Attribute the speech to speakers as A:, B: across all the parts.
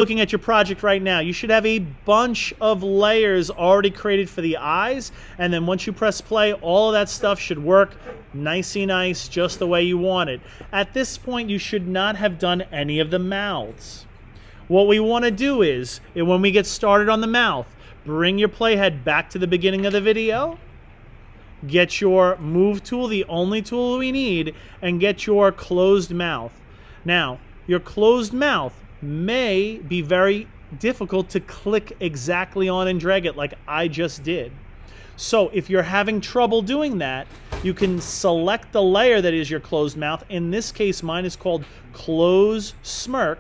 A: Looking at your project right now, you should have a bunch of layers already created for the eyes, and then once you press play, all of that stuff should work nicey nice, just the way you want it. At this point, you should not have done any of the mouths. What we want to do is, when we get started on the mouth, bring your playhead back to the beginning of the video, get your move tool, the only tool we need, and get your closed mouth. Now, your closed mouth may be very difficult to click exactly on and drag it like I just did. So if you're having trouble doing that, you can select the layer that is your closed mouth. In this case, mine is called Close Smirk.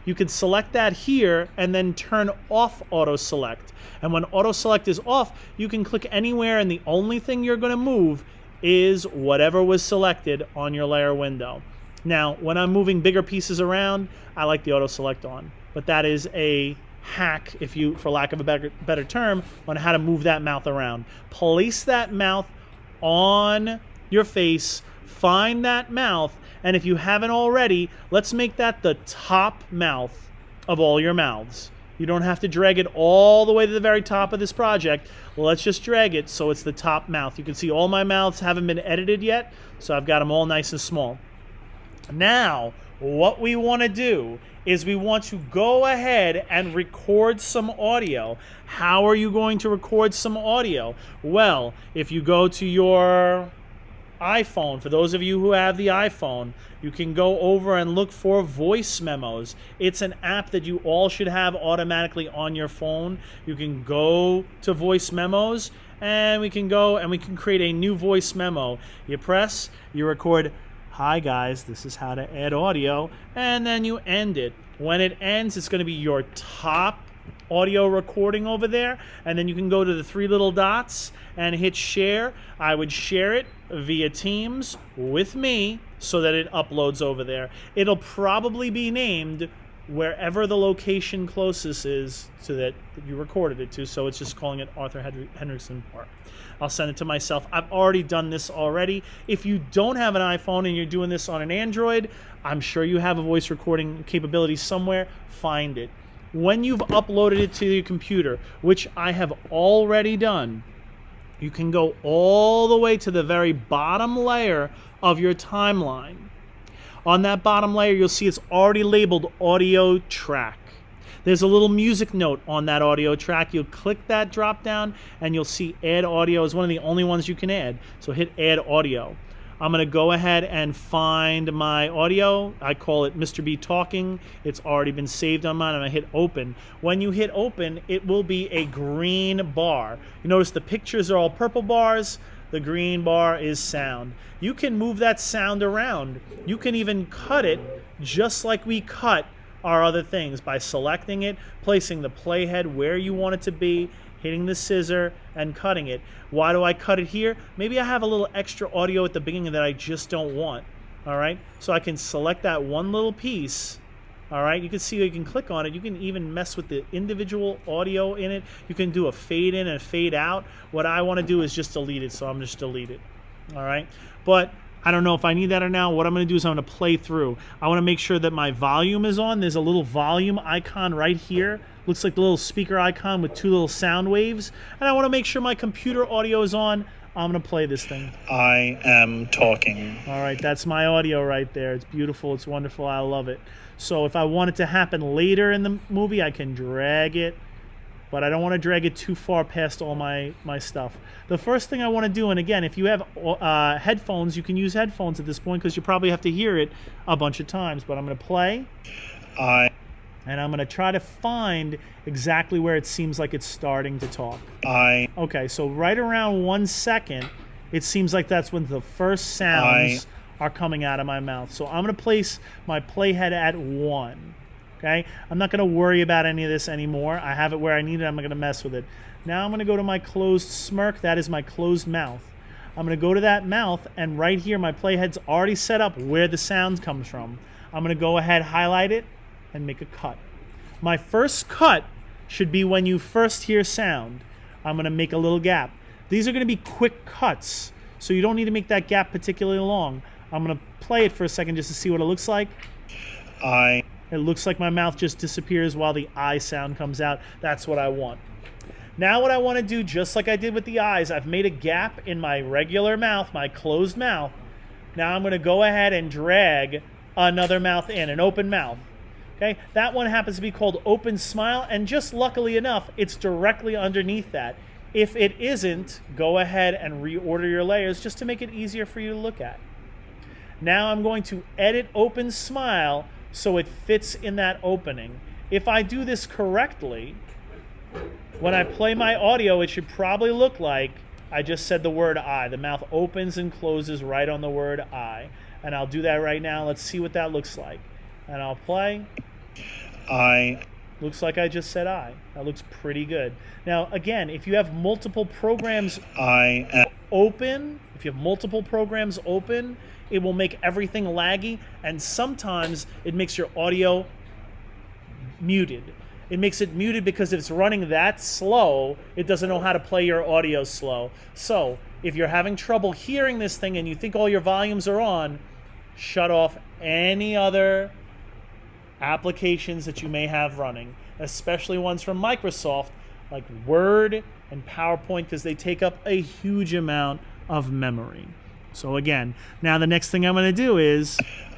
A: You can select that here and then turn off auto select. And when auto select is off, you can click anywhere, and the only thing you're going to move is whatever was selected on your layer window. Now, when I'm moving bigger pieces around, I like the auto select on, but that is a hack, if you, for lack of a better term, on how to move that mouth around. Place that mouth on your face, find that mouth, and if you haven't already, let's make that the top mouth of all your mouths. You don't have to drag it all the way to the very top of this project. Let's just drag it so it's the top mouth. You can see all my mouths haven't been edited yet, so I've got them all nice and small. Now, what we want to do is we want to go ahead and record some audio. How are you going to record some audio? Well, if you go to your iPhone, for those of you who have the iPhone, you can go over and look for voice memos. It's an app that you all should have automatically on your phone. You can go to voice memos, and we can go and we can create a new voice memo. You press, you record, "Hi guys, this is how to add audio," and then you end it. When it ends, it's going to be your top audio recording over there, and then you can go to the three little dots and hit share. I would share it via Teams with me so that it uploads over there. It'll probably be named wherever the location closest is to that you recorded it to, so it's just calling it Arthur Henriksen Park. I'll send it to myself. I've already done this already. If you don't have an iPhone and you're doing this on an Android, I'm sure you have a voice recording capability somewhere. Find it. When you've uploaded it to your computer, which I have already done, you can go all the way to the very bottom layer of your timeline. On that bottom layer, you'll see it's already labeled audio track. There's a little music note on that audio track. You'll click that drop down and you'll see add audio is one of the only ones you can add. So hit add audio. I'm going to go ahead and find my audio. I call it Mr. B Talking. It's already been saved on mine. I'm going to hit open. When you hit open, it will be a green bar. You notice the pictures are all purple bars. The green bar is sound. You can move that sound around. You can even cut it just like we cut our other things by selecting it, placing the playhead where you want it to be, hitting the scissor, and cutting it. Why do I cut it here? Maybe I have a little extra audio at the beginning that I just don't want. All right, so I can select that one little piece. All right, you can see you can click on it. You can even mess with the individual audio in it. You can do a fade in and a fade out. What I want to do is just delete it, so I'm just delete it. All right, but I don't know if I need that or not. What I'm going to do is I'm going to play through. I want to make sure that my volume is on. There's a little volume icon right here. Looks like the little speaker icon with two little sound waves. And I want to make sure my computer audio is on. I'm going to play this thing.
B: I am talking.
A: All right, that's my audio right there. It's beautiful. It's wonderful. I love it. So if I want it to happen later in the movie, I can drag it. But I don't want to drag it too far past all my stuff. The first thing I want to do, and again, if you have headphones, you can use headphones at this point because you probably have to hear it a bunch of times. But I'm going to play. And I'm going to try to find exactly where it seems like it's starting to talk. Okay, so right around 1 second, it seems like that's when the first sounds are coming out of my mouth. So I'm going to place my playhead at 1. Okay, I'm not going to worry about any of this anymore. I have it where I need it. I'm not going to mess with it. Now I'm going to go to my closed smirk. That is my closed mouth. I'm going to go to that mouth, and right here my playhead's already set up where the sound comes from. I'm going to go ahead, highlight it, and make a cut. My first cut should be when you first hear sound. I'm going to make a little gap. These are going to be quick cuts, so you don't need to make that gap particularly long. I'm going to play it for a second just to see what it looks like. It looks like my mouth just disappears while the I sound comes out. That's what I want. Now what I want to do, just like I did with the eyes, I've made a gap in my regular mouth, my closed mouth. Now I'm going to go ahead and drag another mouth in, an open mouth. Okay, that one happens to be called open smile, and just luckily enough, it's directly underneath that. If it isn't, go ahead and reorder your layers just to make it easier for you to look at. Now I'm going to edit open smile so it fits in that opening. If I do this correctly, when I play my audio, it should probably look like I just said the word I. The mouth opens and closes right on the word I. And I'll do that right now. Let's see what that looks like. And I'll play.
B: I.
A: Looks like I just said I. That looks pretty good. Now, again, if you have multiple programs open, if you have multiple programs open, it will make everything laggy, and sometimes it makes your audio muted. It makes it muted because if it's running that slow, it doesn't know how to play your audio slow. So, if you're having trouble hearing this thing and you think all your volumes are on, shut off any other applications that you may have running, especially ones from Microsoft like Word and PowerPoint, because they take up a huge amount of memory. So again, now the next thing I'm going to do is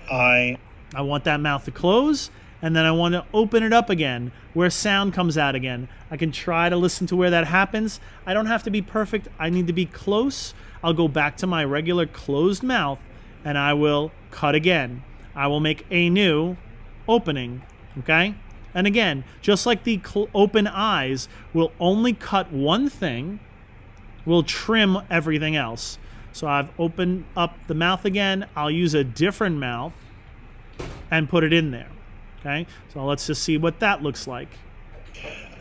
A: I want that mouth to close, and then I want to open it up again where sound comes out again. I can try to listen to where that happens. I don't have to be perfect. I need to be close. I'll go back to my regular closed mouth, and I will cut again. I will make a new opening, okay? And again, just like the open eyes, we'll only cut one thing. We'll trim everything else. So I've opened up the mouth again. I'll use a different mouth and put it in there, okay? So let's just see what that looks like.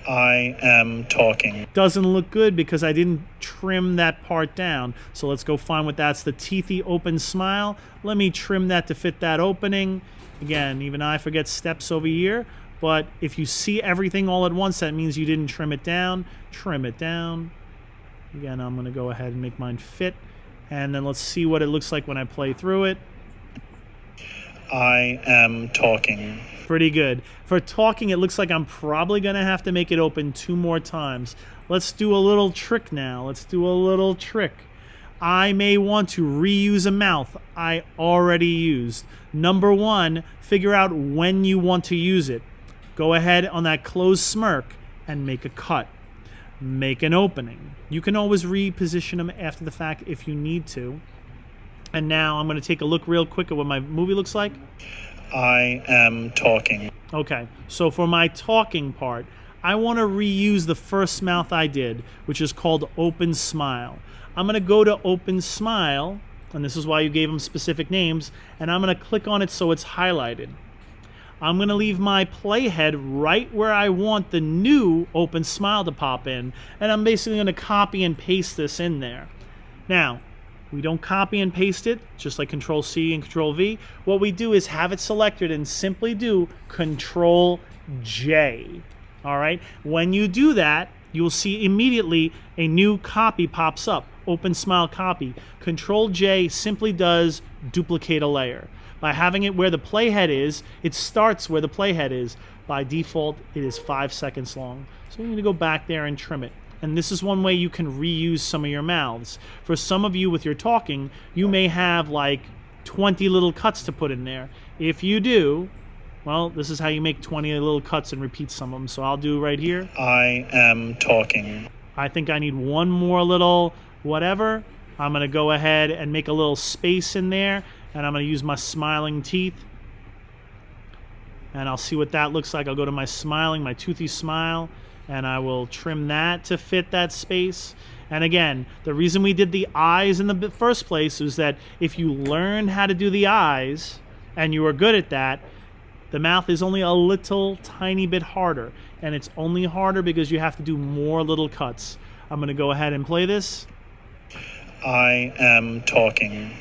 B: I am talking.
A: Doesn't look good because I didn't trim that part down. So let's go find what that's, the teethy open smile. Let me trim that to fit that opening. Again, even I forget steps over here, but if you see everything all at once, that means you didn't trim it down. Trim it down. Again, I'm going to go ahead and make mine fit, and then let's see what it looks like when I play through it.
B: I am talking.
A: Pretty good. For talking, it looks like I'm probably going to have to make it open 2 more times. Let's do a little trick now. Let's do a little trick. I may want to reuse a mouth I already used. Number 1, figure out when you want to use it. Go ahead on that closed smirk and make a cut. Make an opening. You can always reposition them after the fact if you need to. And now I'm going to take a look real quick at what my movie looks like.
B: I am talking.
A: Okay, so for my talking part, I want to reuse the first mouth I did, which is called Open Smile. I'm going to go to Open Smile, and this is why you gave them specific names, and I'm going to click on it so it's highlighted. I'm going to leave my playhead right where I want the new Open Smile to pop in, and I'm basically going to copy and paste this in there. Now, we don't copy and paste it, just like Control-C and Control-V. What we do is have it selected and simply do Control-J. All right? When you do that, you'll see immediately a new copy pops up, Open Smile Copy. Control-J simply does duplicate a layer. By having it where the playhead is, it starts where the playhead is. By default, it is 5 seconds long. So you need to go back there and trim it. And this is one way you can reuse some of your mouths. For some of you with your talking, you may have like 20 little cuts to put in there. If you do, well, this is how you make 20 little cuts and repeat some of them. So I'll do right here.
B: I am talking.
A: I think I need one more little whatever. I'm going to go ahead and make a little space in there. And I'm going to use my smiling teeth. And I'll see what that looks like. I'll go to my smiling, my toothy smile. And I will trim that to fit that space. And again, the reason we did the eyes in the first place was that if you learned how to do the eyes and you were good at that, the mouth is only a little tiny bit harder. And it's only harder because you have to do more little cuts. I'm going to go ahead and play this.
B: I am talking.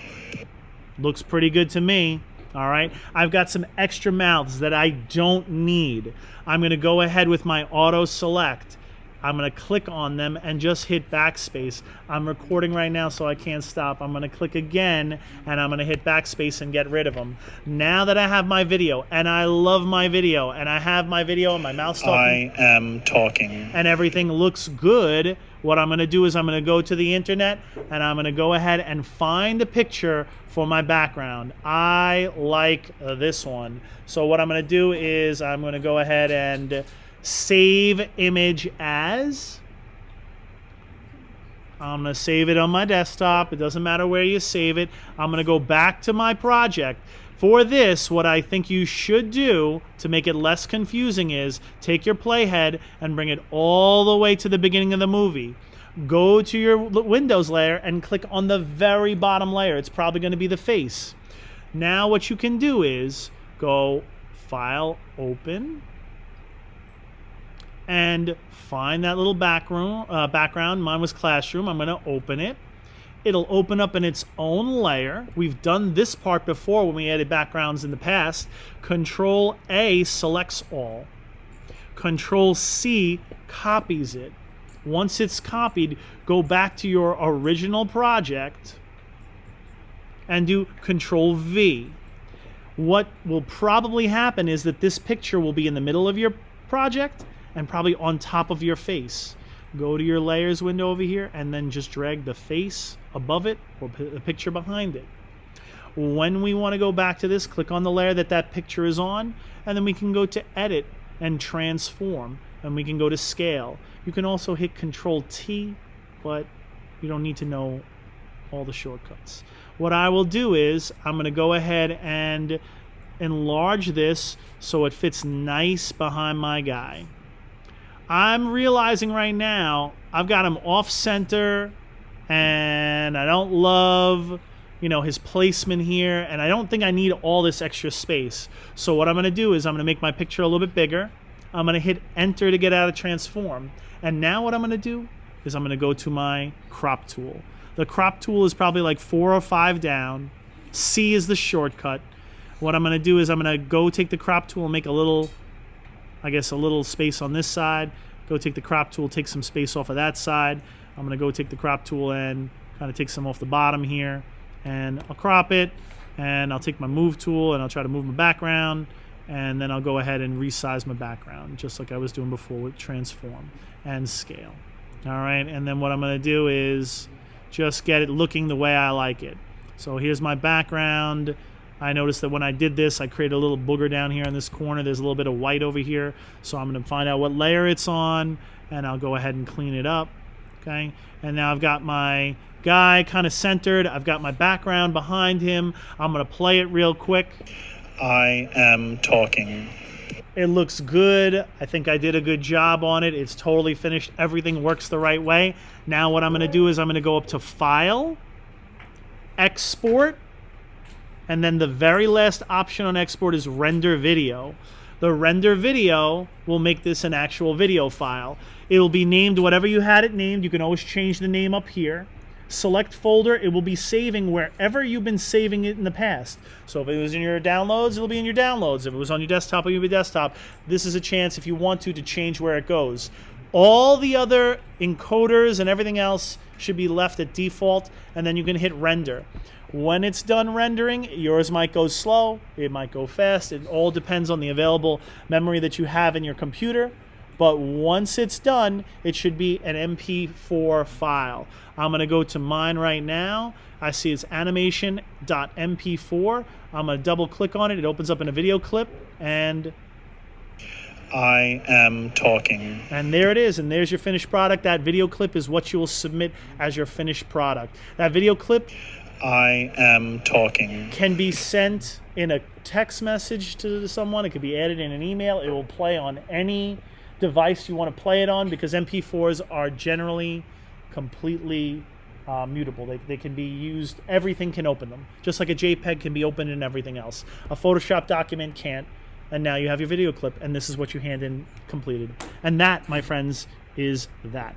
A: Looks pretty good to me. All right, I've got some extra mouths that I don't need. I'm going to go ahead with my auto select, I'm going to click on them and just hit backspace. I'm recording right now, so I can't stop. I'm going to click again, and I'm going to hit backspace and get rid of them. Now that I have my video, and I love my video, and I have my video and my mouse talking,
B: I am talking.
A: and everything looks good, what I'm going to do is I'm going to go to the internet, and I'm going to go ahead and find a picture for my background. I like this one. So what I'm going to do is I'm going to go ahead and save image as. I'm going to save it on my desktop. It doesn't matter where you save it. I'm going to go back to my project. For this, what I think you should do to make it less confusing is take your playhead and bring it all the way to the beginning of the movie. Go to your Windows layer and click on the very bottom layer. It's probably going to be the face. Now what you can do is go File, Open, and find that little background. Mine was Classroom. I'm going to open it. It'll open up in its own layer. We've done this part before when we added backgrounds in the past. Control A selects all. Control C copies it. Once it's copied, go back to your original project and do Control V. What will probably happen is that this picture will be in the middle of your project and probably on top of your face. Go to your layers window over here and then just drag the face above it or the picture behind it. When we want to go back to this, click on the layer that picture is on, and then we can go to Edit and Transform, and we can go to Scale. You can also hit Control T, but you don't need to know all the shortcuts. What I will do is I'm going to go ahead and enlarge this so it fits nice behind my guy. I'm realizing right now I've got him off center, and I don't love, his placement here, and I don't think I need all this extra space. So what I'm going to do is I'm going to make my picture a little bit bigger. I'm going to hit Enter to get out of Transform. And now what I'm going to do is I'm going to go to my crop tool. The crop tool is probably like 4 or 5 down. C is the shortcut. What I'm going to do is I'm going to go take the crop tool and make a little space on this side. Go take the crop tool, take some space off of that side. I'm going to go take the crop tool and kind of take some off the bottom here. And I'll crop it. And I'll take my move tool and I'll try to move my background. And then I'll go ahead and resize my background, just like I was doing before with Transform and Scale. All right, and then what I'm going to do is just get it looking the way I like it. So here's my background. I noticed that when I did this, I created a little booger down here in this corner. There's a little bit of white over here. So I'm going to find out what layer it's on, and I'll go ahead and clean it up. Okay, and now I've got my guy kind of centered. I've got my background behind him. I'm going to play it real quick.
B: I am talking.
A: It looks good. I think I did a good job on it. It's totally finished. Everything works the right way. Now what I'm going to do is I'm going to go up to File, Export, and then the very last option on export is Render Video. The Render Video will make this an actual video file. It'll be named whatever you had it named. You can always change the name up here. Select folder, it will be saving wherever you've been saving it in the past. So if it was in your downloads, it'll be in your downloads. If it was on your desktop, it'll be desktop. This is a chance, if you want to change where it goes. All the other encoders and everything else should be left at default, and then you can hit render. When it's done rendering, yours might go slow, it might go fast. It all depends on the available memory that you have in your computer. But once it's done, it should be an MP4 file. I'm going to go to mine right now. I see it's animation.mp4. I'm going to double click on it. It opens up in a video clip, and
B: I am talking.
A: And there it is, and there's your finished product. That video clip is what you will submit as your finished product. That video clip,
B: I am talking,
A: can be sent in a text message to someone. It could be added in an email. It will play on any device you want to play it on, because MP4s are generally completely mutable. They can be used, everything can open them. Just like a JPEG can be opened and everything else. A Photoshop document can't. And now you have your video clip, and this is what you hand in completed. And that, my friends, is that.